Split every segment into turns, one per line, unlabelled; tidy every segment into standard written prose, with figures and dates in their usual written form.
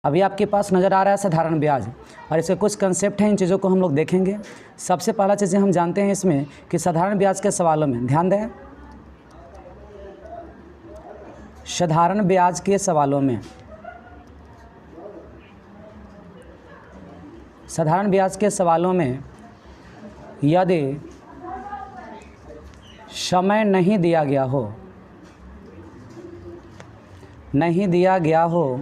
अभी आपके पास नज़र आ रहा है साधारण ब्याज, और इसके कुछ कंसेप्ट हैं, इन चीज़ों को हम लोग देखेंगे। सबसे पहला चीज़ें हम जानते हैं इसमें कि साधारण ब्याज के सवालों में ध्यान दें। साधारण ब्याज के सवालों में, साधारण ब्याज के सवालों में यदि समय नहीं दिया गया हो, नहीं दिया गया हो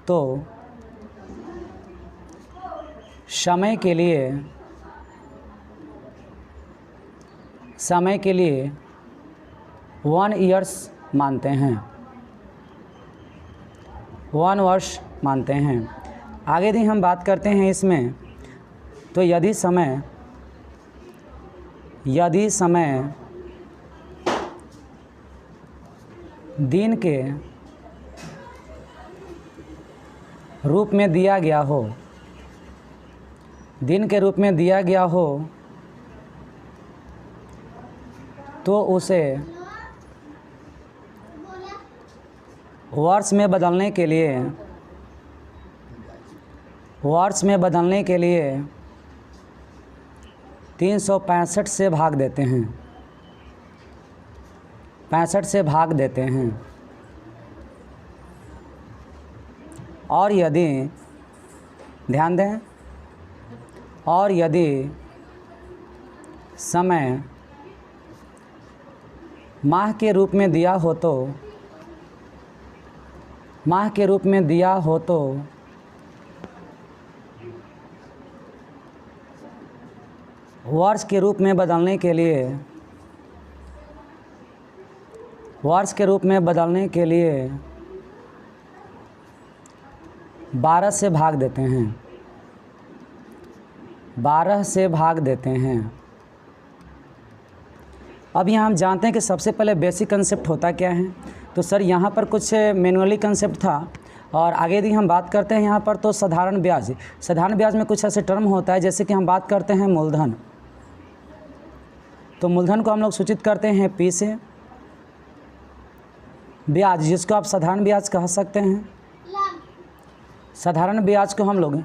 तो समय के लिए 1 ईयर्स मानते हैं, 1 वर्ष मानते हैं। आगे यदि हम बात करते हैं इसमें, तो यदि समय दिन के रूप में दिया गया हो, दिन के रूप में दिया गया हो, तो उसे वर्ष में बदलने के लिए 365 से भाग देते हैं, 65 से भाग देते हैं। और यदि ध्यान दें, और यदि समय माह के रूप में दिया हो तो, माह के रूप में दिया हो तो वर्ष के रूप में बदलने के लिए, वर्ष के रूप में बदलने के लिए 12 से भाग देते हैं, 12 से भाग देते हैं। अब यहाँ हम जानते हैं कि सबसे पहले बेसिक कंसेप्ट होता क्या है। तो सर यहाँ पर कुछ मैनुअली कंसेप्ट था, और आगे यदि हम बात करते हैं यहाँ पर तो साधारण ब्याज, साधारण ब्याज में कुछ ऐसे टर्म होता है, जैसे कि हम बात करते हैं मूलधन। तो मूलधन को हम लोग सूचित करते हैं P से, ब्याज जिसको आप साधारण ब्याज कह सकते हैं, साधारण ब्याज को हम लोग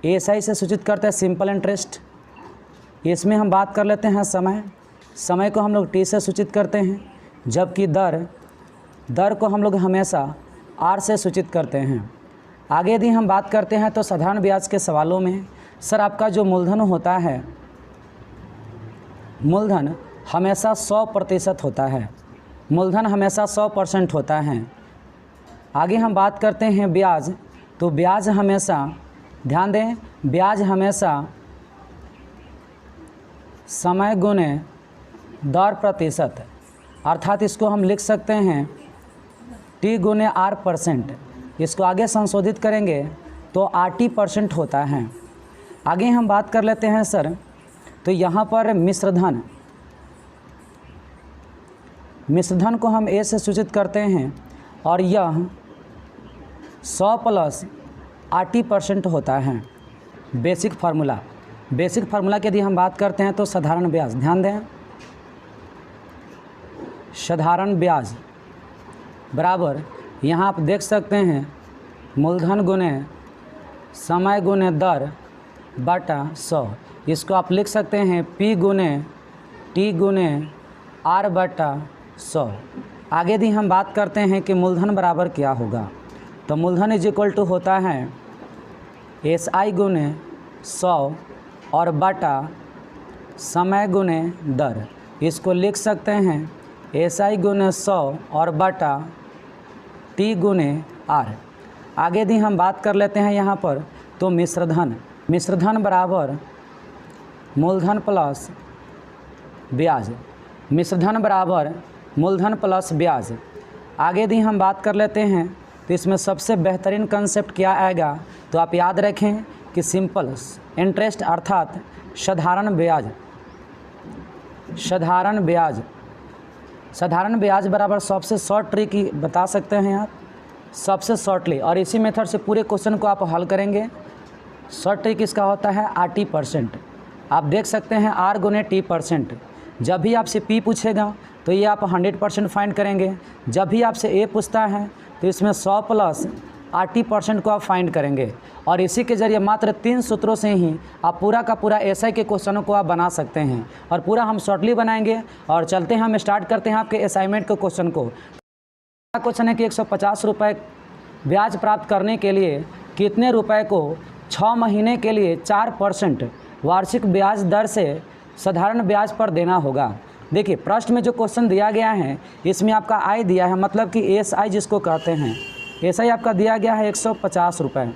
SI से सूचित करते हैं, सिंपल इंटरेस्ट। इसमें हम बात कर लेते हैं समय, समय को हम लोग T से सूचित करते हैं, जबकि दर को हम लोग हमेशा R से सूचित करते हैं। आगे यदि हम बात करते हैं तो साधारण ब्याज के सवालों में सर आपका जो मूलधन होता है, मूलधन हमेशा 100% होता है, मूलधन हमेशा 100% होता है। आगे हम बात करते हैं ब्याज, तो ब्याज हमेशा, ध्यान दें, ब्याज हमेशा समय गुने दर प्रतिशत, अर्थात इसको हम लिख सकते हैं T गुने R%। इसको आगे संशोधित करेंगे तो RT% होता है। आगे हम बात कर लेते हैं सर, तो यहाँ पर मिश्रधन, मिश्रधन को हम A से सूचित करते हैं, और यह 100 प्लस RT% होता है। बेसिक फार्मूला, बेसिक फार्मूला की यदि हम बात करते हैं तो साधारण ब्याज, ध्यान दें, साधारण ब्याज बराबर, यहाँ आप देख सकते हैं मूलधन गुने समय गुने दर बटा 100। इसको आप लिख सकते हैं P गुने T गुने R बटा 100। आगे यदि हम बात करते हैं कि मूलधन बराबर क्या होगा, तो मूलधन इज इक्वल टू होता है SI गुने 100 और बटा समय गुने दर। इसको लिख सकते हैं SI गुने 100 और बटा T गुने R। आगे यदि हम बात कर लेते हैं यहाँ पर, तो मिश्रधन, मिश्रधन बराबर मूलधन प्लस ब्याज, मिश्रधन बराबर मूलधन प्लस ब्याज। आगे यदि हम बात कर लेते हैं तो इसमें सबसे बेहतरीन कंसेप्ट क्या आएगा, तो आप याद रखें कि सिंपल इंटरेस्ट अर्थात साधारण ब्याज, साधारण ब्याज, साधारण ब्याज बराबर सबसे शॉर्ट ट्रिक बता सकते हैं आप, सबसे शॉर्टली, और इसी मेथड से पूरे क्वेश्चन को आप हल करेंगे। शॉर्ट ट्रिक इसका होता है RT%। आप देख सकते हैं R गुने T%। जब भी आपसे P पूछेगा तो ये आप 100% फाइंड करेंगे। जब भी आपसे A पूछता है तो इसमें 100 प्लस RT% को आप फाइंड करेंगे और इसी के ज़रिए मात्र 3 सूत्रों से ही आप पूरा का पूरा SI के क्वेश्चनों को आप बना सकते हैं और पूरा हम शॉर्टली बनाएंगे। और चलते हैं, हम स्टार्ट करते हैं आपके असाइनमेंट के क्वेश्चन को। क्वेश्चन है कि 150 रुपये ब्याज प्राप्त करने के लिए कितने रुपए को 6 महीने के लिए 4% वार्षिक ब्याज दर से साधारण ब्याज पर देना होगा। देखिए प्रश्न में जो क्वेश्चन दिया गया है इसमें आपका आय दिया है, मतलब कि SI जिसको कहते हैं, SI आपका दिया गया है 150 रुपये।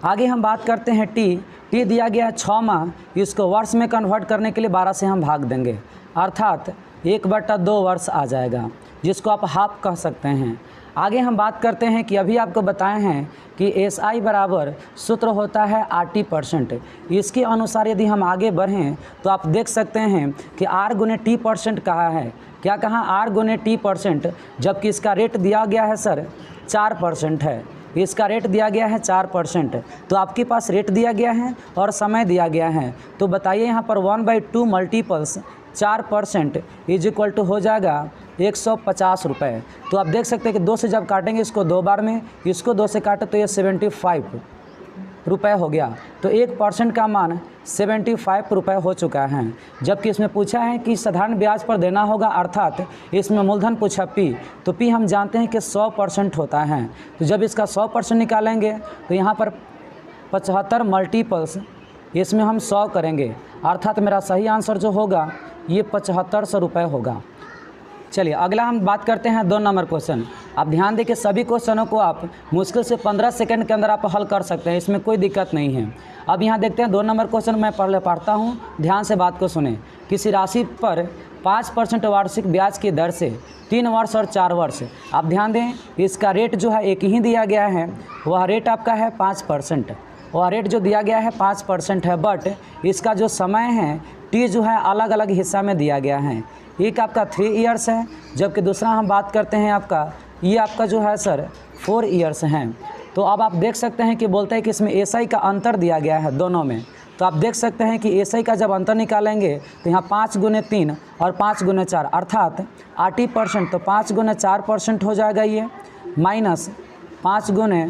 आगे हम बात करते हैं टी दिया गया है 6 माह, इसको वर्ष में कन्वर्ट करने के लिए 12 से हम भाग देंगे, अर्थात 1/2 वर्ष आ जाएगा, जिसको आप हाफ कह सकते हैं। आगे हम बात करते हैं कि अभी आपको बताए हैं कि SI बराबर सूत्र होता है RT%। इसके अनुसार यदि हम आगे बढ़ें तो आप देख सकते हैं कि R गुने T% कहा है। क्या कहा? R गुने T%, जबकि इसका रेट दिया गया है सर 4% है। इसका रेट दिया गया है 4%। तो आपके पास रेट दिया गया है और समय दिया गया है, तो बताइए यहाँ पर 1/2 मल्टीपल्स 4% इज इक्वल टू हो जाएगा 150 रुपये। तो आप देख सकते हैं कि 2 से जब काटेंगे इसको 2 बार में, इसको 2 से काटे तो ये 75 रुपये हो गया। तो 1% का मान 75 रुपये हो चुका है। जबकि इसमें पूछा है कि साधारण ब्याज पर देना होगा, अर्थात इसमें मूलधन पूछा P, तो P हम जानते हैं कि 100% होता है। तो जब इसका 100% निकालेंगे तो यहाँ पर 75 मल्टीपल्स इसमें हम 100 करेंगे, अर्थात मेरा सही आंसर जो होगा ये 7500 रुपये होगा। चलिए अगला हम बात करते हैं 2 नंबर क्वेश्चन। आप ध्यान दें कि सभी क्वेश्चनों को आप मुश्किल से 15 सेकंड के अंदर आप हल कर सकते हैं, इसमें कोई दिक्कत नहीं है। अब यहाँ देखते हैं 2 नंबर क्वेश्चन, मैं पहले पढ़ता हूँ, ध्यान से बात को सुने। किसी राशि पर 5% वार्षिक ब्याज की दर से 3 वर्ष और 4 वर्ष, आप ध्यान दें इसका रेट जो है एक ही दिया गया है, वह रेट आपका है 5%। वह रेट जो दिया गया है 5% है, बट इसका जो समय है T जो है अलग अलग हिस्सा में दिया गया है। एक आपका 3 इयर्स है, जबकि दूसरा हम बात करते हैं आपका, ये आपका जो है सर 4 इयर्स हैं। तो अब आप देख सकते हैं कि बोलते हैं कि इसमें SI का अंतर दिया गया है दोनों में। तो आप देख सकते हैं कि SI का जब अंतर निकालेंगे तो यहाँ 5 गुने 3 और 5 गुने 4, अर्थात RT%, तो 5 गुने 4% हो जाएगा ये, माइनस 5 गुने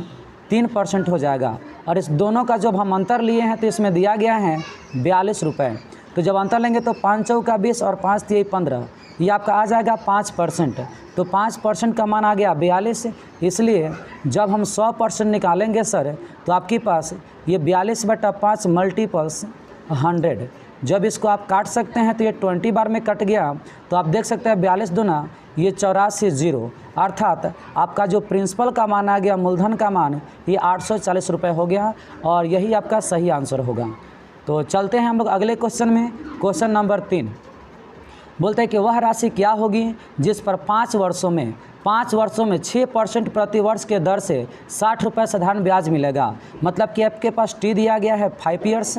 3% हो जाएगा। और इस दोनों का जब हम अंतर लिए हैं तो इसमें दिया गया है 42 रुपये। तो जब अंतर लेंगे तो 5 चौका 20 और 5 तिया 15, ये आपका आ जाएगा 5%। तो 5% का मान आ गया 42। इसलिए जब हम 100% निकालेंगे सर तो आपके पास ये 42/5 मल्टीपल्स 100, जब इसको आप काट सकते हैं तो ये 20 बार में कट गया। तो आप देख सकते हैं 42 दूना ये 84 0, अर्थात आपका जो प्रिंसिपल का मान आ गया, मूलधन का मान, ये 840 रुपये हो गया और यही आपका सही आंसर होगा। तो चलते हैं हम लोग अगले क्वेश्चन में। क्वेश्चन नंबर 3 बोलते हैं कि वह राशि क्या होगी जिस पर 5 वर्षों में 6% प्रति वर्ष के दर से 60 रुपये साधारण ब्याज मिलेगा। मतलब कि आपके पास T दिया गया है 5 ईयर्स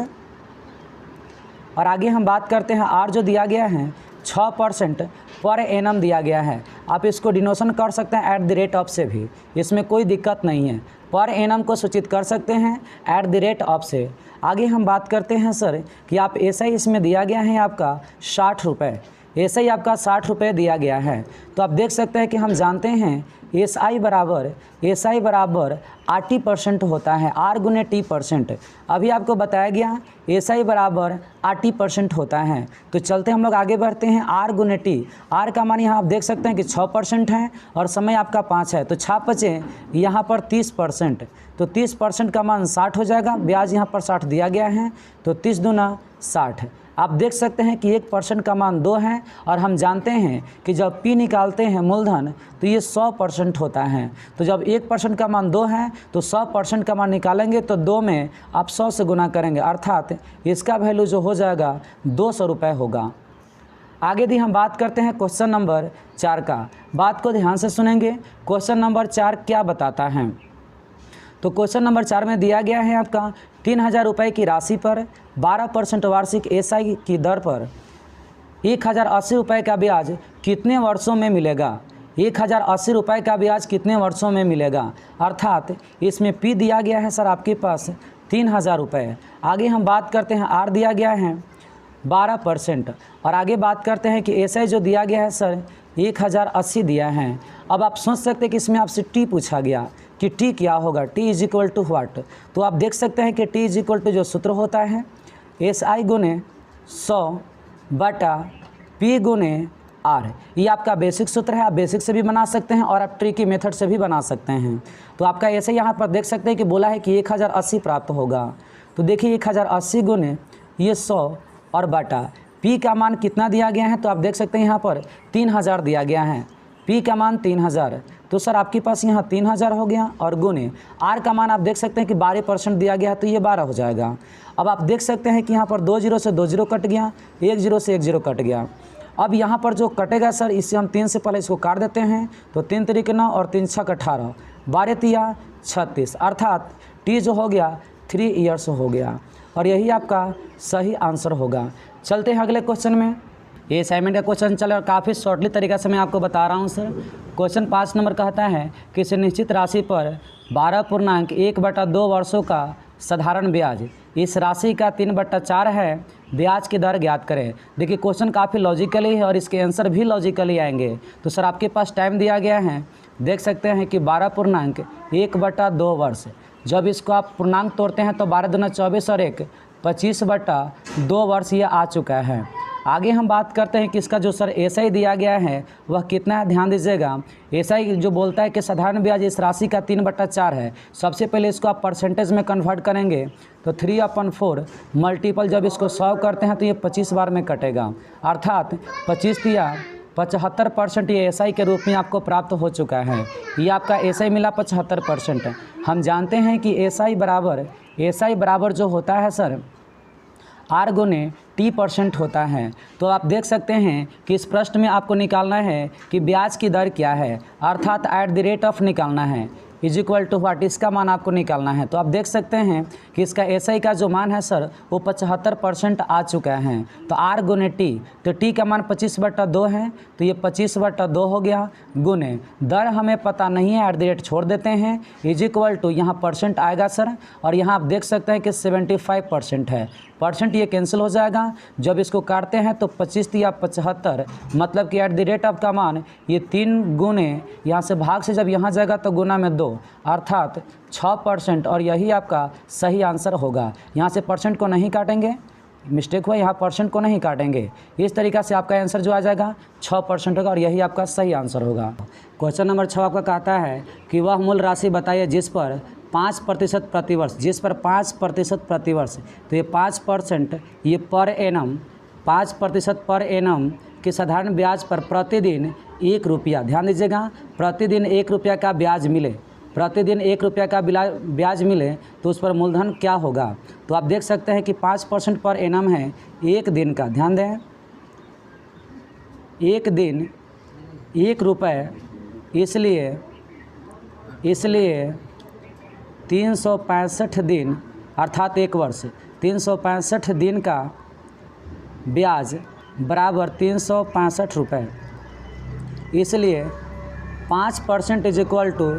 और आगे हम बात करते हैं R जो दिया गया है 6% पर एनम दिया गया है। आप इसको डिनोशन कर सकते हैं @ से भी, इसमें कोई दिक्कत नहीं है। पर एनम को सूचित कर सकते हैं @ से। आगे हम बात करते हैं सर कि आप SI इसमें दिया गया है आपका 60 रुपये, SI आपका 60 रुपये दिया गया है। तो आप देख सकते हैं कि हम जानते हैं SI बराबर RT% होता है, R गुने T%। अभी आपको बताया गया SI बराबर RT% होता है। तो चलते हम लोग आगे बढ़ते हैं। R गुने T, R का मान यहाँ आप देख सकते हैं कि 6% है और समय आपका 5 है, तो 6 बचे यहाँ पर 30%। तो 30% का मान 60 हो जाएगा, ब्याज यहाँ पर 60 दिया गया है, तो 30 दूना 60। आप देख सकते हैं कि 1% का मान 2 है और हम जानते हैं कि जब P निकालते हैं मूलधन तो ये 100% होता है। तो जब 1% का मान 2 है तो 100% का मान निकालेंगे तो 2 में आप 100 से गुना करेंगे, अर्थात इसका वैल्यू जो हो जाएगा 200 रुपये होगा। आगे भी हम बात करते हैं क्वेश्चन नंबर 4 का। बात को ध्यान से सुनेंगे। क्वेश्चन नंबर 4 क्या बताता है? तो क्वेश्चन नंबर 4 में दिया गया है आपका 3000 रुपये की राशि पर 12% वार्षिक SI की दर पर 1080 रुपये का ब्याज कितने वर्षों में मिलेगा? 1080 रुपये का ब्याज कितने वर्षों में मिलेगा? अर्थात इसमें P दिया गया है सर आपके पास 3000 रुपये। आगे हम बात करते हैं R दिया गया है 12% और आगे बात करते हैं कि SI जो दिया गया है सर 1080 दिया है। अब आप सोच सकते हैं कि इसमें आपसे T पूछा गया, कि टी क्या होगा, T is equal to what. तो आप देख सकते हैं कि टी इज इक्वल टू जो सूत्र होता है SI गुने 100 बटा P गुने R। ये आपका बेसिक सूत्र है, आप बेसिक से भी बना सकते हैं और आप ट्रिकी मेथड से भी बना सकते हैं। तो आपका ऐसे यहाँ पर देख सकते हैं कि बोला है कि 1080 प्राप्त होगा। तो देखिए 1080 गुने ये 100 और बटा P का मान कितना दिया गया है, तो आप देख सकते हैं यहाँ पर 3000 दिया गया है। P का मान 3000, तो सर आपके पास यहाँ 3000 हो गया और गुने R का मान आप देख सकते हैं कि 12% दिया गया है, तो ये 12 हो जाएगा। अब आप देख सकते हैं कि यहाँ पर 2 0 से 2 0 कट गया, 1 0 से 1 0 कट गया। अब यहाँ पर जो कटेगा सर, इससे हम 3 से पहले इसको काट देते हैं, तो 3 3 9 और 3 6 18, 12 3 36, अर्थात T जो हो गया 3 ईयर्स हो गया और यही आपका सही आंसर होगा। चलते हैं अगले क्वेश्चन में। ये असाइनमेंट का क्वेश्चन चल रहा है और काफ़ी शॉर्टली तरीक़ा से मैं आपको बता रहा हूँ सर। क्वेश्चन 5 नंबर कहता है कि किसी निश्चित राशि पर 12.1/2 वर्षों का साधारण ब्याज, इस राशि का 3/4 है, ब्याज की दर ज्ञात करें। देखिए क्वेश्चन काफ़ी लॉजिकली है और इसके आंसर भी लॉजिकली आएंगे। तो सर आपके पास टाइम दिया गया है, देख सकते हैं कि 12.1/2 वर्ष। जब इसको आप पूर्णांक तोड़ते हैं तो 12 दूना 24 और 1 25/2 वर्ष ये आ चुका है। आगे हम बात करते हैं कि इसका जो सर SI दिया गया है वह कितना है, ध्यान दीजिएगा। SI जो बोलता है कि साधारण ब्याज इस राशि का 3/4 है। सबसे पहले इसको आप परसेंटेज में कन्वर्ट करेंगे तो 3/4 मल्टीपल जब इसको 100 करते हैं तो ये 25 बार में कटेगा, अर्थात 25 या 75% ये SI के रूप में आपको प्राप्त हो चुका है। ये आपका SI मिला 75%। हम जानते हैं कि SI बराबर जो होता है सर R गुने T% होता है। तो आप देख सकते हैं कि इस प्रश्न में आपको निकालना है कि ब्याज की दर क्या है, अर्थात @ निकालना है, इज इक्वल टू व्हाट, इसका मान आपको निकालना है। तो आप देख सकते हैं कि इसका SI का जो मान है सर वो 75% आ चुका है। तो R गुने T, तो T का मान 25/2 है, तो ये 25/2 हो गया, गुने दर हमें पता नहीं है, @ छोड़ देते हैं, इज इक्वल टू यहाँ परसेंट आएगा सर, और यहाँ आप देख सकते हैं कि 75% है, परसेंट ये कैंसिल हो जाएगा। जब इसको काटते हैं तो 25 या 75, मतलब कि @ का मान ये 3 गुने यहाँ से भाग से जब यहाँ जाएगा तो गुना में 2, अर्थात 6%, और यही आपका सही आंसर होगा। यहाँ से परसेंट को नहीं काटेंगे, मिस्टेक हुआ, यहाँ परसेंट को नहीं काटेंगे। इस तरीक़ा से आपका आंसर जो आ जाएगा 6% होगा और यही आपका सही आंसर होगा। क्वेश्चन नंबर 6 आपका कहता है कि वह मूल राशि बताइए जिस पर 5% प्रतिवर्ष, जिस पर 5% प्रतिवर्ष, तो ये 5% ये पर एनम, 5% पर एनम के साधारण ब्याज पर प्रतिदिन 1 रुपया, ध्यान दीजिएगा, प्रतिदिन 1 रुपया का ब्याज मिले, प्रतिदिन 1 रुपया का ब्याज मिले तो उस पर मूलधन क्या होगा। तो आप देख सकते हैं कि 5% पर एनम है 1 दिन का, ध्यान दें, 1 दिन 1 रुपये, इसलिए 365 दिन, अर्थात 1 वर्ष, 365 दिन का ब्याज बराबर 365 रुपये, इसलिए 5% इज इक्वल टू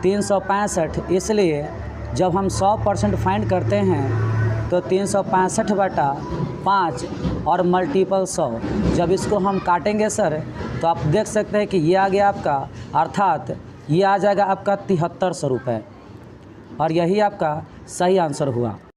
365। इसलिए जब हम 100% फाइंड करते हैं तो 365/5 और मल्टीपल 100, जब इसको हम काटेंगे सर तो आप देख सकते हैं कि ये आ गया आपका, अर्थात ये आ जाएगा आपका 7300 रुपये, और यही आपका सही आंसर हुआ।